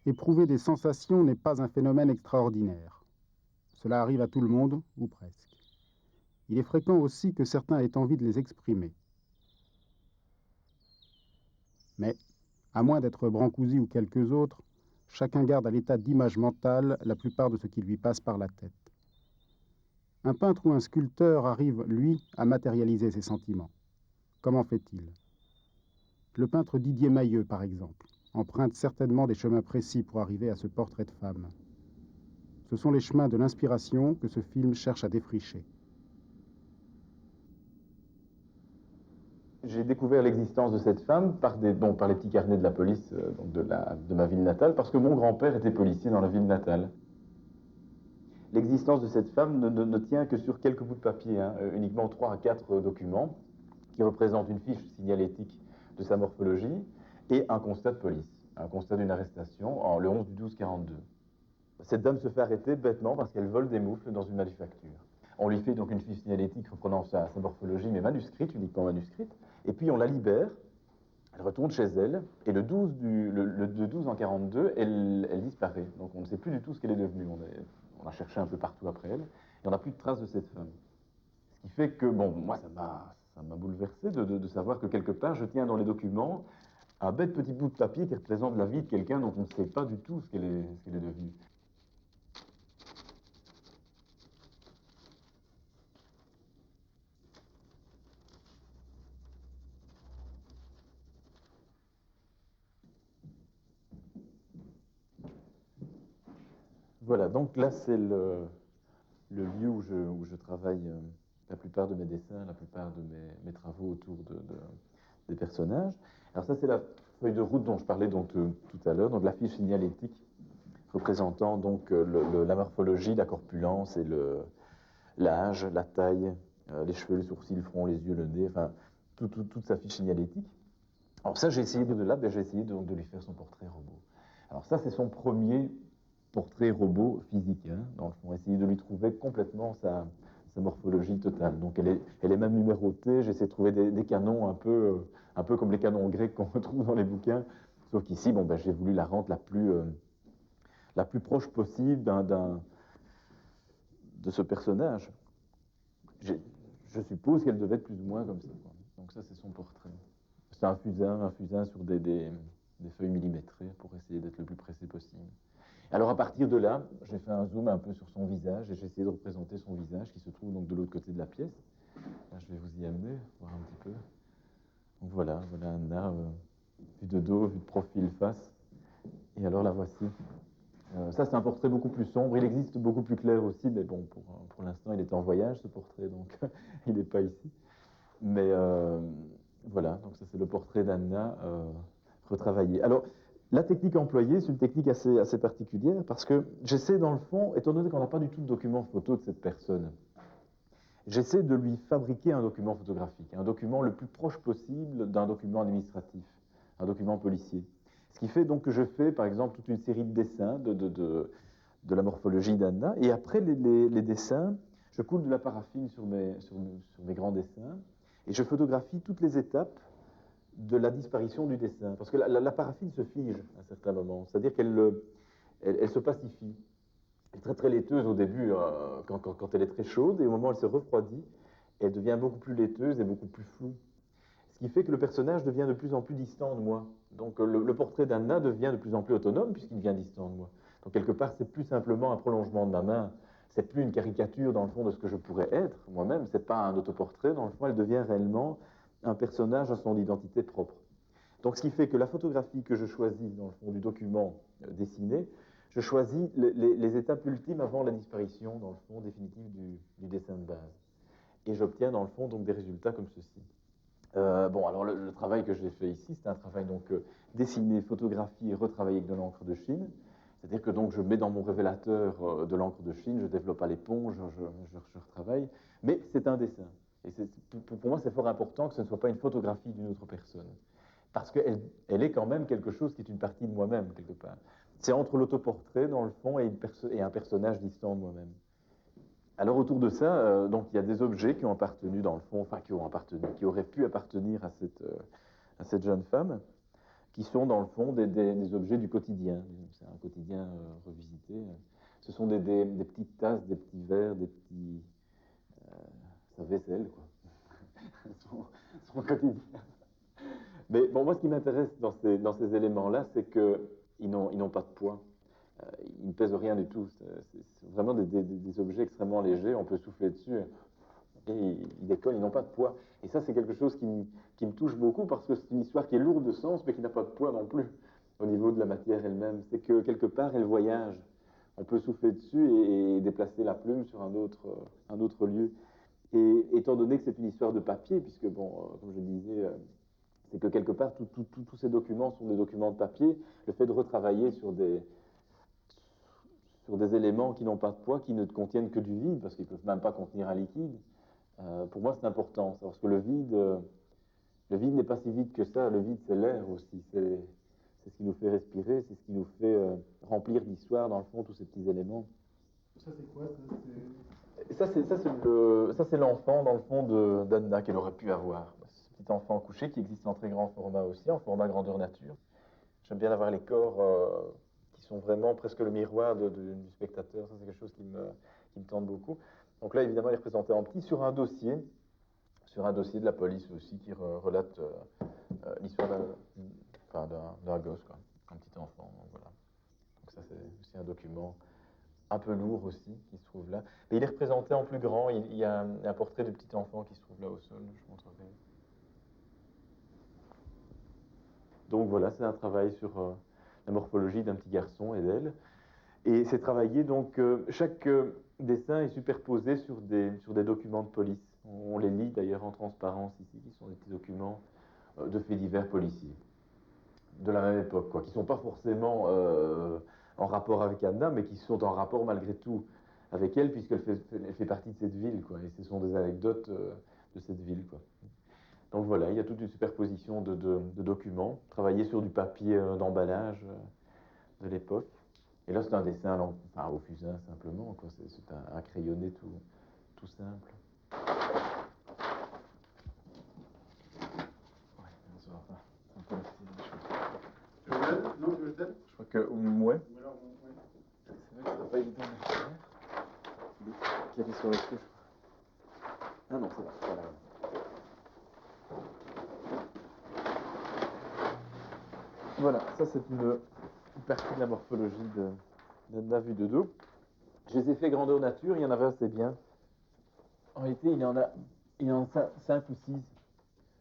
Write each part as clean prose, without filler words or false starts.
Éprouver des sensations n'est pas un phénomène extraordinaire. Cela arrive à tout le monde, ou presque. Il est fréquent aussi que certains aient envie de les exprimer. Mais, à moins d'être Brancusi ou quelques autres, chacun garde à l'état d'image mentale la plupart de ce qui lui passe par la tête. Un peintre ou un sculpteur arrive, lui, à matérialiser ses sentiments. Comment fait-il? Le peintre Didier Mailleux, par exemple, emprunte certainement des chemins précis pour arriver à ce portrait de femme. Ce sont les chemins de l'inspiration que ce film cherche à défricher. J'ai découvert l'existence de cette femme par les petits carnets de la police de ma ville natale, parce que mon grand-père était policier dans la ville natale. L'existence de cette femme ne tient que sur quelques bouts de papier, uniquement 3 à 4 documents, qui représentent une fiche signalétique de sa morphologie et un constat de police, un constat d'une arrestation, le 11 du 12 42. Cette dame se fait arrêter bêtement parce qu'elle vole des moufles dans une manufacture. On lui fait donc une fiche signalétique reprenant sa morphologie, mais manuscrite, uniquement manuscrite, et puis on la libère, elle retourne chez elle, et le 12 en 42, elle disparaît. Donc on ne sait plus du tout ce qu'elle est devenue. On a cherché un peu partout après elle, et on n'a plus de traces de cette femme. Ce qui fait que, bon, moi ça m'a bouleversé de savoir que quelque part je tiens dans les documents un bête petit bout de papier qui représente la vie de quelqu'un dont on ne sait pas du tout ce qu'elle est devenue. Voilà, donc là c'est le lieu où je travaille la plupart de mes dessins, la plupart de mes travaux autour des personnages. Alors ça c'est la feuille de route dont je parlais tout à l'heure, donc la fiche signalétique représentant donc la morphologie, la corpulence et l'âge, la taille, les cheveux, les sourcils, le front, les yeux, le nez, enfin toute sa fiche signalétique. Alors ça, j'ai essayé j'ai essayé de lui faire son portrait robot. Alors ça, c'est son premier portrait robot physique, dans le fond, essayer de lui trouver complètement sa morphologie totale. Donc elle est même numérotée, j'ai essayé de trouver des canons un peu comme les canons grecs qu'on retrouve dans les bouquins, sauf qu'ici, bon, ben, j'ai voulu la rendre la plus proche possible de ce personnage. Je suppose qu'elle devait être plus ou moins comme ça, quoi. Donc ça, c'est son portrait. C'est un fusain sur des feuilles millimétrées pour essayer d'être le plus précis possible. Alors à partir de là, j'ai fait un zoom un peu sur son visage et j'ai essayé de représenter son visage qui se trouve donc de l'autre côté de la pièce. Là, je vais vous y amener, voir un petit peu. Donc voilà Anna, vue de dos, vue de profil face. Et alors la voici. Ça, c'est un portrait beaucoup plus sombre. Il existe beaucoup plus clair aussi, mais bon, pour l'instant, il est en voyage, ce portrait, donc il n'est pas ici. Mais voilà, donc ça, c'est le portrait d'Anna retravaillé. Alors, la technique employée, c'est une technique assez particulière parce que j'essaie, dans le fond, étant donné qu'on n'a pas du tout de document photo de cette personne, j'essaie de lui fabriquer un document photographique, un document le plus proche possible d'un document administratif, un document policier. Ce qui fait donc que je fais, par exemple, toute une série de dessins de la morphologie d'Anna, et après les dessins, je coule de la paraffine sur mes grands dessins, et je photographie toutes les étapes de la disparition du dessin. Parce que la paraffine se fige à un certain moment, c'est-à-dire elle se pacifie. Elle est très très laiteuse au début, quand elle est très chaude, et au moment où elle se refroidit, elle devient beaucoup plus laiteuse et beaucoup plus floue. Ce qui fait que le personnage devient de plus en plus distant de moi. Donc le portrait d'Anna devient de plus en plus autonome puisqu'il devient distant de moi. Donc quelque part, c'est plus simplement un prolongement de ma main. C'est plus une caricature dans le fond de ce que je pourrais être moi-même. C'est pas un autoportrait. Dans le fond, elle devient réellement un personnage à son identité propre. Donc ce qui fait que la photographie que je choisis dans le fond du document dessiné, je choisis les étapes ultimes avant la disparition dans le fond définitif du dessin de base. Et j'obtiens dans le fond donc des résultats comme ceci. Bon, alors le travail que j'ai fait ici, c'est un travail donc dessiné, photographié et retravaillé avec de l'encre de Chine. C'est-à-dire que donc je mets dans mon révélateur de l'encre de Chine, je développe à l'éponge, je retravaille, mais c'est un dessin. Et pour moi, c'est fort important que ce ne soit pas une photographie d'une autre personne. Parce qu'elle est quand même quelque chose qui est une partie de moi-même, quelque part. C'est entre l'autoportrait, dans le fond, et un personnage distant de moi-même. Alors autour de ça, donc il y a des objets qui ont appartenu dans le fond, enfin qui auraient pu appartenir à cette jeune femme. qui sont dans le fond des objets du quotidien. C'est un quotidien revisité. Ce sont des petites tasses, des petits verres, des petits... sa vaisselle, quoi. son quotidien. Mais bon, moi, ce qui m'intéresse dans ces éléments-là, c'est qu'ils n'ont pas de poids. Ils ne pèsent rien du tout. C'est vraiment des objets extrêmement légers. On peut souffler dessus et ils décollent, ils n'ont pas de poids. Et ça, c'est quelque chose qui me touche beaucoup parce que c'est une histoire qui est lourde de sens, mais qui n'a pas de poids non plus au niveau de la matière elle-même. C'est que quelque part, elle voyage. On peut souffler dessus et déplacer la plume sur un autre lieu. Et étant donné que c'est une histoire de papier, puisque, bon, comme je disais, c'est que quelque part, tous ces documents sont des documents de papier, le fait de retravailler sur des éléments qui n'ont pas de poids, qui ne contiennent que du vide, parce qu'ils ne peuvent même pas contenir un liquide, pour moi c'est important, parce que le vide n'est pas si vide que ça, le vide c'est l'air aussi, c'est ce qui nous fait respirer, c'est ce qui nous fait remplir d'histoire, dans le fond, tous ces petits éléments. Ça c'est quoi Ça c'est l'enfant, dans le fond, d'Anna qu'elle aurait pu avoir. Ce petit enfant couché qui existe en très grand format aussi, en format grandeur nature. J'aime bien avoir les corps qui sont vraiment presque le miroir du spectateur. Ça, c'est quelque chose qui me tente beaucoup. Donc là, évidemment, il est représenté en petit sur un dossier de la police aussi qui relate l'histoire d'un gosse, quoi, un petit enfant. Donc, voilà. Donc ça, c'est aussi un document un peu lourd aussi qui se trouve là. Mais il est représenté en plus grand. Il y a un portrait de petit enfant qui se trouve là au sol. Je montrerai. Donc voilà, c'est un travail sur la morphologie d'un petit garçon et d'elle. Et c'est travaillé, donc chaque dessin est superposé sur des documents de police. On les lit d'ailleurs en transparence ici, qui sont des petits documents de faits divers policiers. De la même époque, quoi, qui ne sont pas forcément en rapport avec Anna, mais qui sont en rapport malgré tout avec elle, puisqu'elle fait partie de cette ville, quoi, et ce sont des anecdotes de cette ville, quoi. Donc voilà, il y a toute une superposition de documents, travaillés sur du papier d'emballage de l'époque. Et là, c'est un dessin au fusain, simplement, quoi. C'est un crayonné tout simple. Ouais, ça va pas. C'est un peu le style des choses. Tu veux que je t'aide? Non, tu veux que je t'aide? Je crois que, ouais. Ou alors, ouais. C'est vrai que c'est pas évident de faire. Cliquer sur le truc. Ah non, c'est là. Voilà. Voilà, ça c'est une partie de la morphologie de la vue de dos. Je les ai fait grandeur nature, il y en avait assez bien. En réalité, il y en a 5 ou 6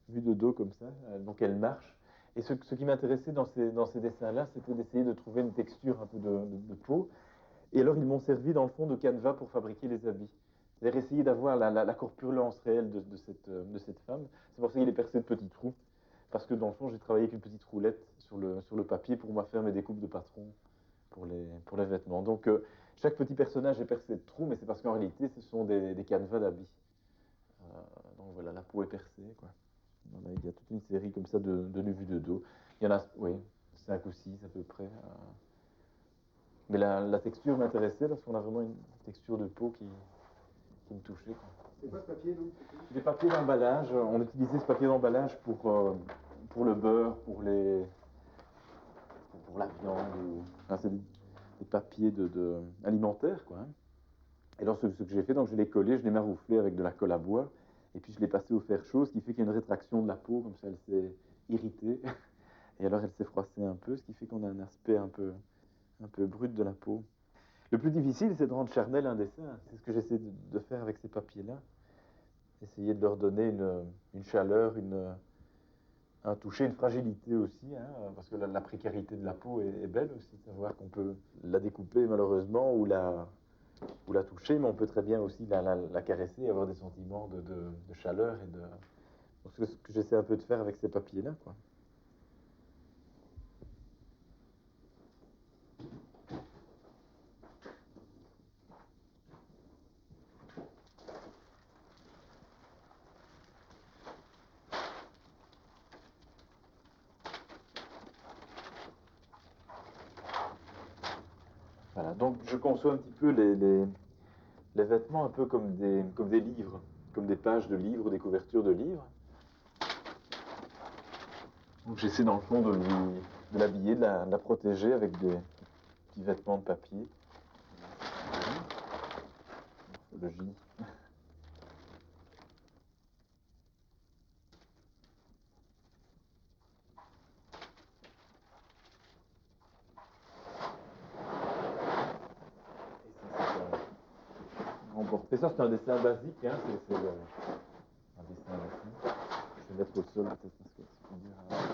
vues de dos comme ça, donc elles marchent. Et ce qui m'intéressait dans ces dessins-là, c'était d'essayer de trouver une texture un peu de peau. Et alors, ils m'ont servi dans le fond de canevas pour fabriquer les habits. C'est-à-dire essayer d'avoir la corpulence réelle de cette femme. C'est pour ça qu'il est percé de petits trous. Parce que dans le fond, j'ai travaillé avec une petite roulette sur le papier pour moi faire mes découpes de patron pour les vêtements. Donc, chaque petit personnage est percé de trous, mais c'est parce qu'en réalité, ce sont des canevas d'habits. Donc voilà, la peau est percée, quoi. Voilà, il y a toute une série comme ça de vues de dos. Il y en a, oui, 5 ou 6 à peu près. Mais la texture m'intéressait parce qu'on a vraiment une texture de peau qui me touchait, quoi. C'est quoi ce papier, donc? Des papiers d'emballage. On utilisait ce papier d'emballage pour le beurre, pour la viande. Enfin, c'est des papiers alimentaires, quoi. Et alors, ce que j'ai fait, donc je l'ai collé, je l'ai marouflé avec de la colle à bois, et puis je l'ai passé au fer chaud, ce qui fait qu'il y a une rétraction de la peau, comme ça elle s'est irritée, et alors elle s'est froissée un peu, ce qui fait qu'on a un aspect un peu brut de la peau. Le plus difficile, c'est de rendre charnel un dessin. C'est ce que j'essaie de faire avec ces papiers-là. Essayer de leur donner une chaleur, un toucher, une fragilité aussi, hein, parce que la précarité de la peau est belle aussi, savoir qu'on peut la découper malheureusement ou la toucher, mais on peut très bien aussi la caresser et avoir des sentiments de chaleur et de... Donc, c'est ce que j'essaie un peu de faire avec ces papiers-là, quoi. Voilà, donc je conçois un petit peu les vêtements un peu comme des livres, comme des pages de livres, des couvertures de livres. Donc j'essaie dans le fond de l'habiller, de la protéger avec des petits vêtements de papier. Morphologie. Et ça, c'est un dessin basique, hein, c'est un dessin basique. Je vais mettre au sol peut-être parce que c'est plus dur à montrer.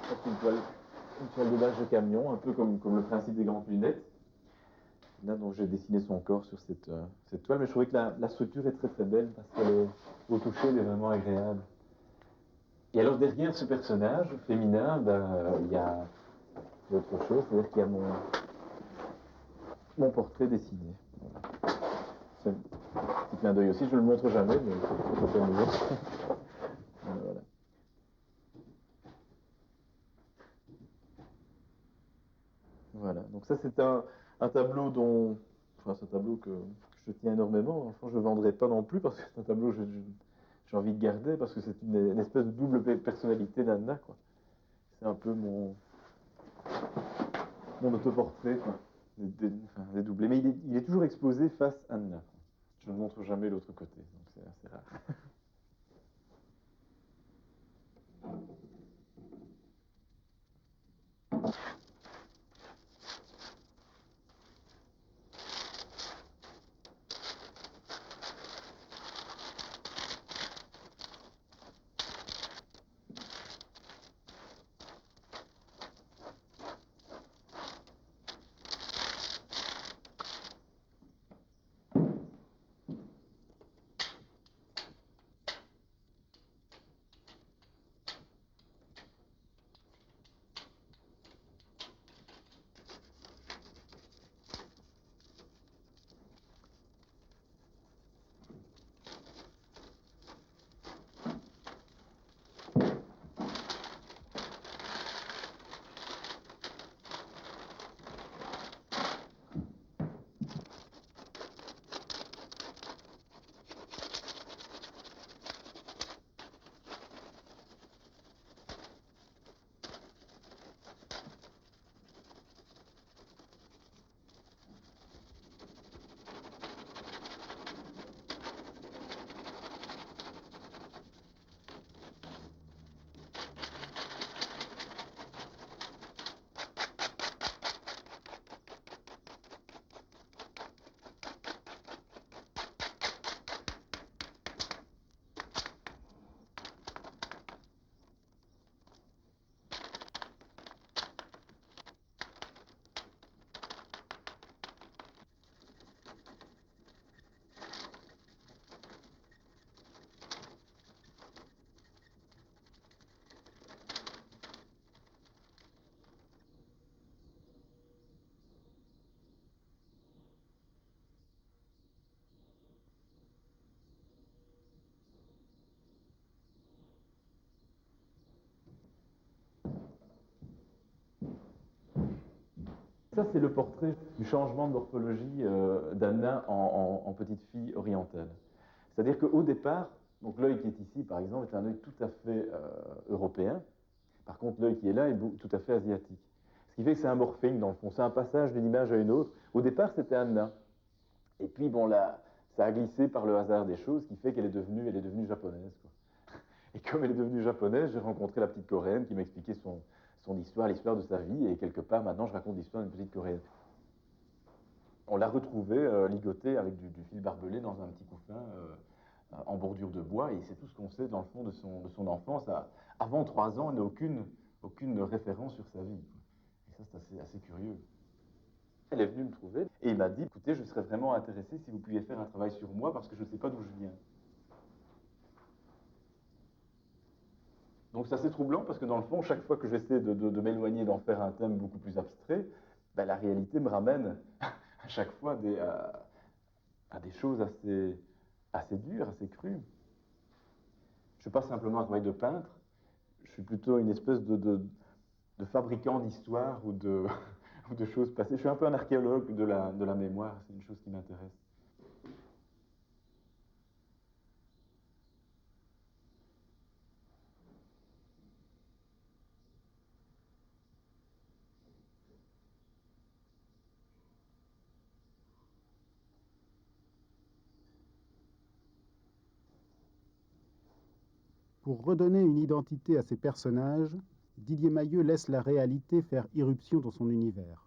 Ça, c'est une toile de base de camion, un peu comme le principe des grandes lunettes. Là, donc, j'ai dessiné son corps sur cette toile, mais je trouvais que la structure est très très belle parce qu'au toucher, elle est vraiment agréable. Et alors, derrière ce personnage féminin, il y a autre chose, c'est-à-dire qu'il y a mon portrait dessiné. Voilà. C'est un petit clin d'œil aussi, je ne le montre jamais, mais c'est amusant. Voilà. Voilà, donc ça c'est un tableau enfin c'est un tableau que je tiens énormément. Enfin, je ne vendrai pas non plus parce que c'est un tableau que j'ai envie de garder parce que c'est une espèce de double personnalité d'Anna, quoi. C'est un peu mon autoportrait, quoi. Enfin, dédoublé. Mais il est toujours exposé face à Anna. Je ne montre jamais l'autre côté, donc c'est assez rare. Ça, c'est le portrait du changement de morphologie d'Anna en petite fille orientale. C'est-à-dire qu'au départ, donc l'œil qui est ici, par exemple, est un œil tout à fait européen. Par contre, l'œil qui est là est tout à fait asiatique. Ce qui fait que c'est un morphing, dans le fond. C'est un passage d'une image à une autre. Au départ, c'était Anna. Et puis, bon, là, ça a glissé par le hasard des choses, qui fait qu'elle est devenue japonaise, quoi. Et comme elle est devenue japonaise, j'ai rencontré la petite coréenne qui m'expliquait son histoire, l'histoire de sa vie. Et quelque part, maintenant, je raconte l'histoire d'une petite coréenne. On l'a retrouvée ligotée avec du fil barbelé dans un petit couffin en bordure de bois. Et c'est tout ce qu'on sait, dans le fond, de son enfance. Avant 3 ans, elle n'a aucune référence sur sa vie. Et ça, c'est assez curieux. Elle est venue me trouver et il m'a dit, écoutez, je serais vraiment intéressé si vous pouviez faire un travail sur moi parce que je ne sais pas d'où je viens. Donc c'est assez troublant parce que dans le fond, chaque fois que j'essaie de m'éloigner, d'en faire un thème beaucoup plus abstrait, ben, la réalité me ramène à chaque fois à des choses assez dures, assez crues. Je ne suis pas simplement un travail de peintre, je suis plutôt une espèce de fabricant d'histoires ou ou de choses passées. Je suis un peu un archéologue de la mémoire, c'est une chose qui m'intéresse. Pour redonner une identité à ces personnages, Didier Mahieu laisse la réalité faire irruption dans son univers.